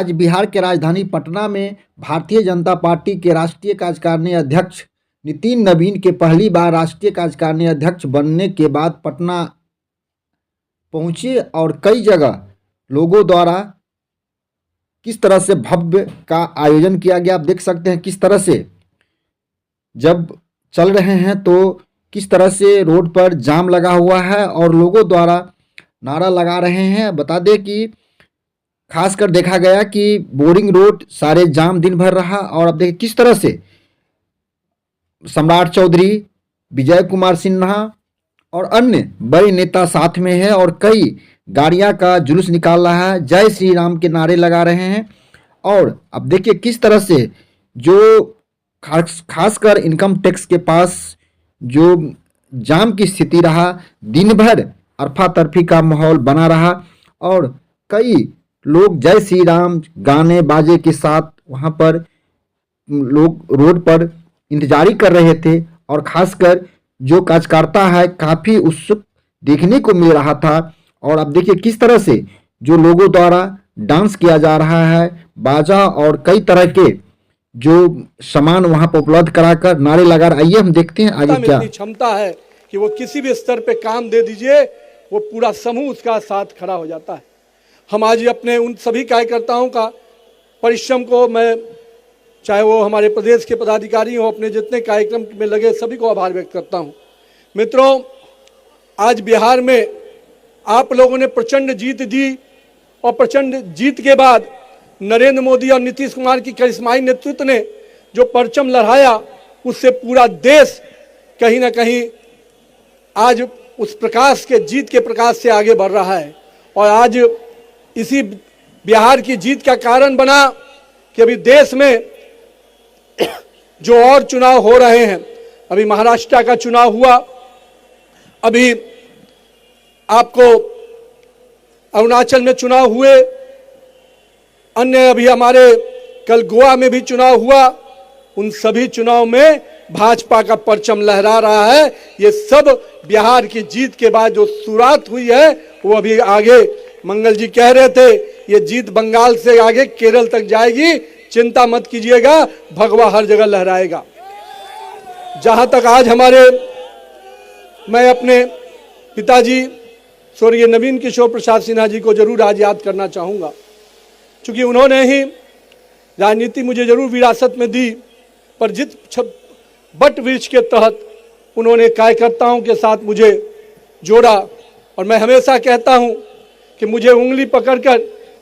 आज बिहार के राजधानी पटना में भारतीय जनता पार्टी के राष्ट्रीय कार्यकारिणी अध्यक्ष नितिन नवीन के पहली बार राष्ट्रीय कार्यकारिणी अध्यक्ष बनने के बाद पटना पहुंचे और कई जगह लोगों द्वारा किस तरह से भव्य का आयोजन किया गया। आप देख सकते हैं किस तरह से जब चल रहे हैं तो किस तरह से रोड पर जाम लगा हुआ है और लोगों द्वारा नारा लगा रहे हैं। बता दें कि खासकर देखा गया कि बोरिंग रोड सारे जाम दिन भर रहा और अब देखिए किस तरह से सम्राट चौधरी, विजय कुमार सिन्हा और अन्य बड़े नेता साथ में है और कई गाड़ियां का जुलूस निकाल रहा है, जय श्री राम के नारे लगा रहे हैं। और अब देखिए किस तरह से जो खासकर इनकम टैक्स के पास जो जाम की स्थिति रहा, दिन भर अरफा तरफी का माहौल बना रहा और कई लोग जय श्री राम गाने बाजे के साथ वहां पर लोग रोड पर इंतजारी कर रहे थे और खासकर जो कार्यकर्ता है काफ़ी उत्सुक देखने को मिल रहा था। और अब देखिए किस तरह से जो लोगों द्वारा डांस किया जा रहा है, बाजा और कई तरह के जो सामान वहां पर उपलब्ध कराकर नारे लगा रहे। आइए हम देखते हैं आगे क्या क्षमता है कि वो किसी भी स्तर पे काम दे दीजिए, वो पूरा समूह उसका साथ खड़ा हो जाता है। हम आज अपने उन सभी कार्यकर्ताओं का परिश्रम को, मैं चाहे वो हमारे प्रदेश के पदाधिकारी हो, अपने जितने कार्यक्रम में लगे सभी को आभार व्यक्त करता हूं। मित्रों, आज बिहार में आप लोगों ने प्रचंड जीत दी और प्रचंड जीत के बाद नरेंद्र मोदी और नीतीश कुमार की करिश्माई नेतृत्व ने जो परचम लहराया, उससे पूरा देश कहीं ना कहीं आज उस प्रकाश के, जीत के प्रकाश से आगे बढ़ रहा है। और आज इसी बिहार की जीत का कारण बना कि अभी देश में जो और चुनाव हो रहे हैं, अभी महाराष्ट्र का चुनाव हुआ, अभी आपको अरुणाचल में चुनाव हुए, अन्य अभी हमारे कल गोवा में भी चुनाव हुआ। उन सभी चुनाव में भाजपा का परचम लहरा रहा है। ये सब बिहार की जीत के बाद जो शुरुआत हुई है वो अभी आगे, मंगल जी कह रहे थे, ये जीत बंगाल से आगे केरल तक जाएगी, चिंता मत कीजिएगा, भगवा हर जगह लहराएगा। जहां तक आज मैं अपने पिताजी स्वर्गीय नवीन किशोर प्रसाद सिन्हा जी को जरूर आज याद करना चाहूँगा, क्योंकि उन्होंने ही राजनीति मुझे जरूर विरासत में दी, पर जिस बट वृक्ष के तहत उन्होंने कार्यकर्ताओं के साथ मुझे जोड़ा। और मैं हमेशा कहता हूँ कि मुझे उंगली पकड़कर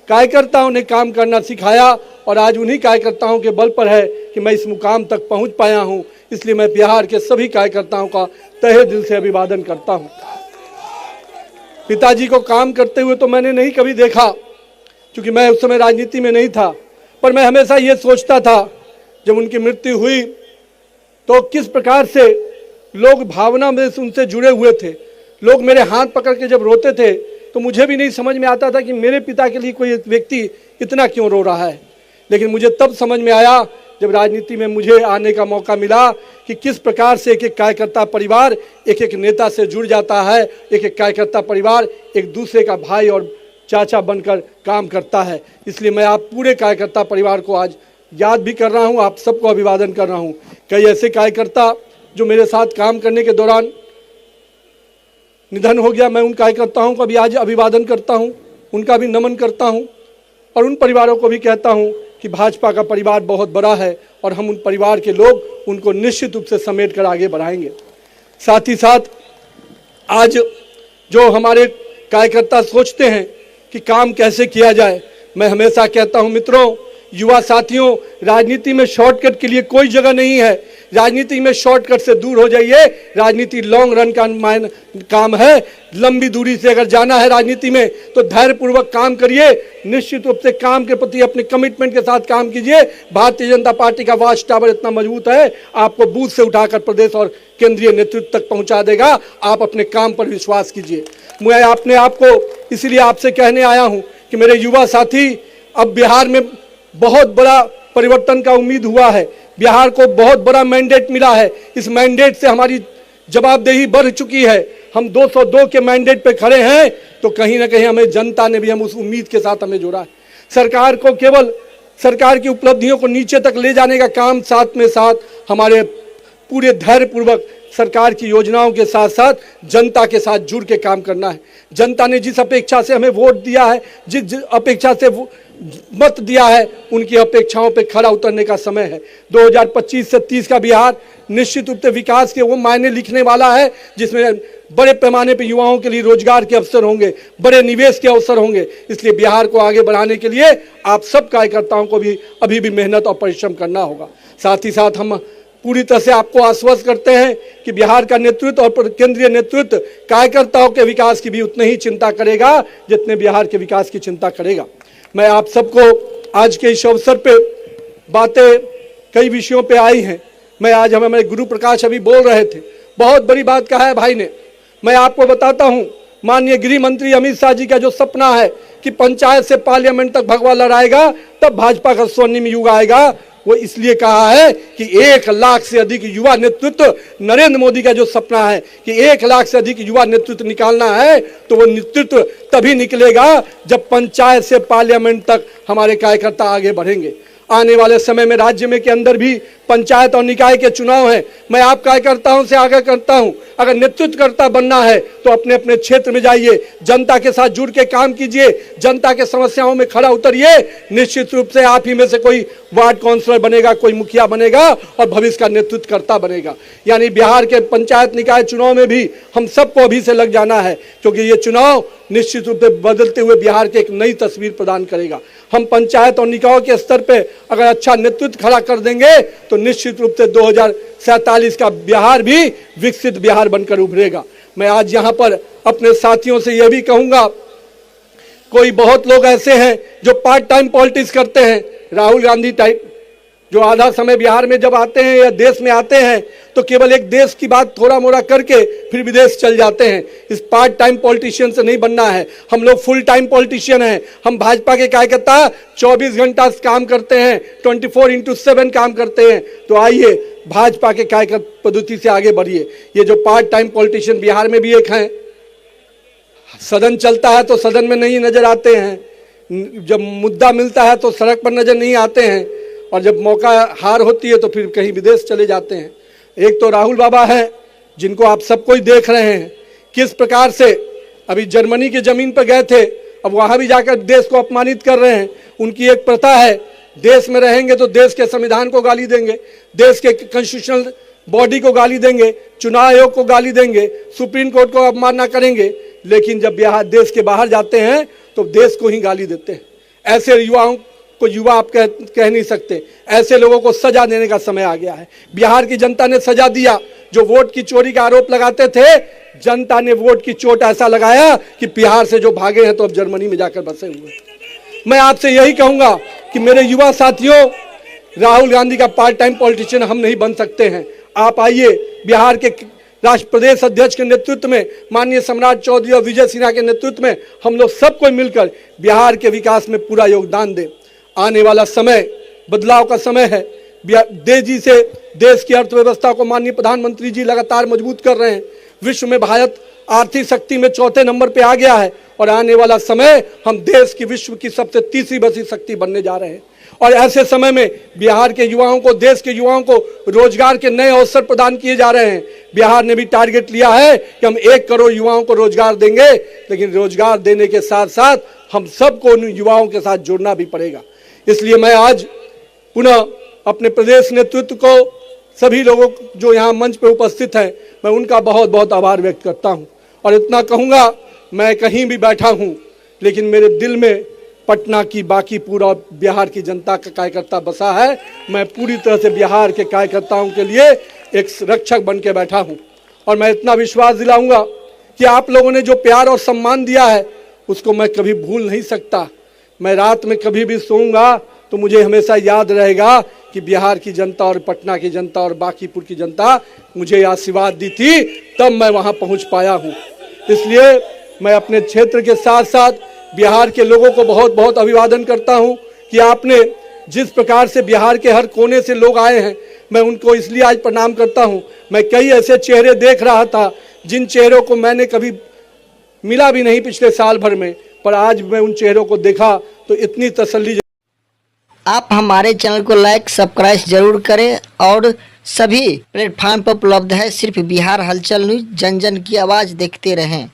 कार्यकर्ताओं ने काम करना सिखाया और आज उन्हीं कार्यकर्ताओं के बल पर है कि मैं इस मुकाम तक पहुँच पाया हूँ। इसलिए मैं बिहार के सभी कार्यकर्ताओं का तहे दिल से अभिवादन करता हूँ। पिताजी को काम करते हुए तो मैंने नहीं कभी देखा, क्योंकि मैं उस समय राजनीति में नहीं था, पर मैं हमेशा ये सोचता था जब उनकी मृत्यु हुई तो किस प्रकार से लोग भावना में उनसे जुड़े हुए थे। लोग मेरे हाथ पकड़ के जब रोते थे तो मुझे भी नहीं समझ में आता था कि मेरे पिता के लिए कोई व्यक्ति इतना क्यों रो रहा है। लेकिन मुझे तब समझ में आया जब राजनीति में मुझे आने का मौका मिला कि किस प्रकार से एक एक कार्यकर्ता परिवार एक एक नेता से जुड़ जाता है, एक एक कार्यकर्ता परिवार एक दूसरे का भाई और चाचा बनकर काम करता है। इसलिए मैं आप पूरे कार्यकर्ता परिवार को आज याद भी कर रहा हूं, आप सबको अभिवादन कर रहा हूं। कई ऐसे कार्यकर्ता जो मेरे साथ काम करने के दौरान निधन हो गया, मैं उन कार्यकर्ताओं का भी आज अभिवादन करता हूं, उनका भी नमन करता हूं और उन परिवारों को भी कहता हूं कि भाजपा का परिवार बहुत बड़ा है और हम उन परिवार के लोग उनको निश्चित रूप से समेट कर आगे बढ़ाएंगे। साथ ही साथ आज जो हमारे कार्यकर्ता सोचते हैं कि काम कैसे किया जाए, मैं हमेशा कहता हूं मित्रों, युवा साथियों, राजनीति में शॉर्टकट के लिए कोई जगह नहीं है। राजनीति में शॉर्टकट से दूर हो जाइए। राजनीति लॉन्ग रन का काम है। लंबी दूरी से अगर जाना है राजनीति में तो धैर्यपूर्वक काम करिए, निश्चित रूप से काम के प्रति अपने कमिटमेंट के साथ काम कीजिए। भारतीय जनता पार्टी का वॉच टावर इतना मजबूत है, आपको बूथ से उठाकर प्रदेश और केंद्रीय नेतृत्व तक पहुंचा देगा। आप अपने काम पर विश्वास कीजिए। मैं अपने आप को इसलिए आपसे कहने आया हूं कि मेरे युवा साथी, अब बिहार में बहुत बड़ा परिवर्तन का उम्मीद हुआ है। बिहार को बहुत बड़ा मैंडेट मिला है। इस मैंडेट से हमारी जवाबदेही बढ़ चुकी है। हम 202 के मैंडेट पे खड़े हैं तो कहीं ना कहीं हमें जनता ने भी हम उस उम्मीद के साथ हमें जोड़ा है। सरकार को केवल सरकार की उपलब्धियों को नीचे तक ले जाने का काम, साथ में साथ हमारे पूरे धैर्यपूर्वक सरकार की योजनाओं के साथ साथ जनता के साथ जुड़ के काम करना है। जनता ने जिस अपेक्षा से हमें वोट दिया है, जिस अपेक्षा से मत दिया है, उनकी अपेक्षाओं पे खरा उतरने का समय है। 2025 से 30 का बिहार निश्चित रूप से विकास के वो मायने लिखने वाला है जिसमें बड़े पैमाने पर युवाओं के लिए रोजगार के अवसर होंगे, बड़े निवेश के अवसर होंगे। इसलिए बिहार को आगे बढ़ाने के लिए आप सब कार्यकर्ताओं को भी अभी भी मेहनत और परिश्रम करना होगा। साथ ही साथ हम पूरी तरह से आपको आश्वस्त करते हैं कि बिहार का नेतृत्व और केंद्रीय नेतृत्व कार्यकर्ताओं के विकास की भी उतनी ही चिंता करेगा जितने बिहार के विकास की चिंता करेगा। मैं आप सबको आज के इस अवसर पे बातें कई विषयों पे आई हैं। मैं आज हमें गुरु प्रकाश अभी बोल रहे थे, बहुत बड़ी बात कहा है भाई ने। मैं आपको बताता हूं, माननीय गृह मंत्री अमित शाह जी का जो सपना है कि पंचायत से पार्लियामेंट तक भगवा लड़ाएगा तब भाजपा का स्वर्णिम युग आएगा, वो इसलिए कहा है कि 1 लाख से अधिक युवा नेतृत्व, नरेंद्र मोदी का जो सपना है कि 1 लाख से अधिक युवा नेतृत्व निकालना है, तो वो नेतृत्व तभी निकलेगा जब पंचायत से पार्लियामेंट तक हमारे कार्यकर्ता आगे बढ़ेंगे। आने वाले समय में राज्य में के अंदर भी पंचायत और निकाय के चुनाव हैं। मैं आप कार्यकर्ताओं से आग्रह करता हूं, अगर नेतृत्वकर्ता बनना है तो अपने अपने क्षेत्र में जाइए, जनता के साथ जुड़ के काम कीजिए, जनता के समस्याओं में खड़ा उतरिए। निश्चित रूप से आप ही में से कोई वार्ड काउंसलर बनेगा, कोई मुखिया बनेगा और भविष्य का नेतृत्वकर्ता बनेगा। यानी बिहार के पंचायत निकाय चुनाव में भी हम सबको अभी से लग जाना है, क्योंकि ये चुनाव निश्चित रूप से बदलते हुए बिहार के एक नई तस्वीर प्रदान करेगा। हम पंचायत और निकायों के स्तर पे अगर अच्छा नेतृत्व खड़ा कर देंगे तो निश्चित रूप से 2047 का बिहार भी विकसित बिहार बनकर उभरेगा। मैं आज यहाँ पर अपने साथियों से यह भी कहूंगा, कोई बहुत लोग ऐसे हैं जो पार्ट टाइम पॉलिटिक्स करते हैं, राहुल गांधी टाइप, जो आधा समय बिहार में जब आते हैं या देश में आते हैं तो केवल एक देश की बात थोड़ा मोड़ा करके फिर विदेश चल जाते हैं। इस पार्ट टाइम पॉलिटिशियन से नहीं बनना है, हम लोग फुल टाइम पॉलिटिशियन हैं। हम भाजपा के कार्यकर्ता 24 घंटा काम करते हैं, 24/7 काम करते हैं। तो आइए भाजपा के कार्यकर्ता पद्धति से आगे बढ़िए। ये जो पार्ट टाइम पॉलिटिशियन बिहार में भी एक हैं, सदन चलता है तो सदन में नहीं नजर आते हैं, जब मुद्दा मिलता है तो सड़क पर नजर नहीं आते हैं, और जब मौका हार होती है तो फिर कहीं विदेश चले जाते हैं। एक तो राहुल बाबा हैं जिनको आप सब कोई देख रहे हैं किस प्रकार से अभी जर्मनी की जमीन पर गए थे, अब वहां भी जाकर देश को अपमानित कर रहे हैं। उनकी एक प्रथा है, देश में रहेंगे तो देश के संविधान को गाली देंगे, देश के कॉन्स्टिट्यूशनल बॉडी को गाली देंगे, चुनाव आयोग को गाली देंगे, सुप्रीम कोर्ट को अवमानना करेंगे, लेकिन जब बिहार देश के बाहर जाते हैं तो देश को ही गाली देते हैं। ऐसे युवाओं को युवा आप कह नहीं सकते, ऐसे लोगों को सजा देने का समय आ गया है। बिहार की जनता ने सजा दिया, जो वोट की चोरी का आरोप लगाते थे, जनता ने वोट की चोट ऐसा लगाया कि बिहार से जो भागे हैं तो अब जर्मनी में जाकर बसे हुए। मैं आपसे यही कहूंगा कि मेरे युवा साथियों, राहुल गांधी का पार्ट टाइम पॉलिटिशियन हम नहीं बन सकते हैं। आप आइए, बिहार के राष्ट्र प्रदेश अध्यक्ष के नेतृत्व में, माननीय सम्राट चौधरी और विजय सिन्हा के नेतृत्व में हम लोग सबको मिलकर बिहार के विकास में पूरा योगदान दें। आने वाला समय बदलाव का समय है। तेजी से देश की अर्थव्यवस्था को माननीय प्रधानमंत्री जी लगातार मजबूत कर रहे हैं। विश्व में भारत आर्थिक शक्ति में 4थे नंबर पे आ गया है, और आने वाला समय हम देश की विश्व की सबसे तीसरी बड़ी शक्ति बनने जा रहे हैं। और ऐसे समय में बिहार के युवाओं को, देश के युवाओं को रोजगार के नए अवसर प्रदान किए जा रहे हैं। बिहार ने भी टारगेट लिया है कि हम 1 करोड़ युवाओं को रोजगार देंगे, लेकिन रोजगार देने के साथ साथ हम सबको उन युवाओं के साथ जुड़ना भी पड़ेगा। इसलिए मैं आज पुनः अपने प्रदेश नेतृत्व को, सभी लोगों जो यहाँ मंच पे उपस्थित हैं, मैं उनका बहुत बहुत आभार व्यक्त करता हूँ। और इतना कहूँगा, मैं कहीं भी बैठा हूँ लेकिन मेरे दिल में पटना की बाकी पूरा बिहार की जनता का कार्यकर्ता बसा है। मैं पूरी तरह से बिहार के कार्यकर्ताओं के लिए एक रक्षक बन के बैठा हूँ, और मैं इतना विश्वास दिलाऊंगा कि आप लोगों ने जो प्यार और सम्मान दिया है उसको मैं कभी भूल नहीं सकता। मैं रात में कभी भी सोऊंगा तो मुझे हमेशा याद रहेगा कि बिहार की जनता और पटना की जनता और बांकीपुर की जनता मुझे आशीर्वाद दी थी, तब मैं वहां पहुंच पाया हूं। इसलिए मैं अपने क्षेत्र के साथ साथ बिहार के लोगों को बहुत बहुत अभिवादन करता हूं कि आपने जिस प्रकार से बिहार के हर कोने से लोग आए हैं, मैं उनको इसलिए आज प्रणाम करता हूं। मैं कई ऐसे चेहरे देख रहा था जिन चेहरों को मैंने कभी मिला भी नहीं पिछले साल भर में, पर आज मैं उन चेहरों को देखा तो इतनी तसल्ली आप हमारे चैनल को लाइक सब्सक्राइब जरूर करें और सभी प्लेटफार्म पर उपलब्ध है। सिर्फ बिहार हलचल न्यूज़, जन जन की आवाज़ देखते रहें।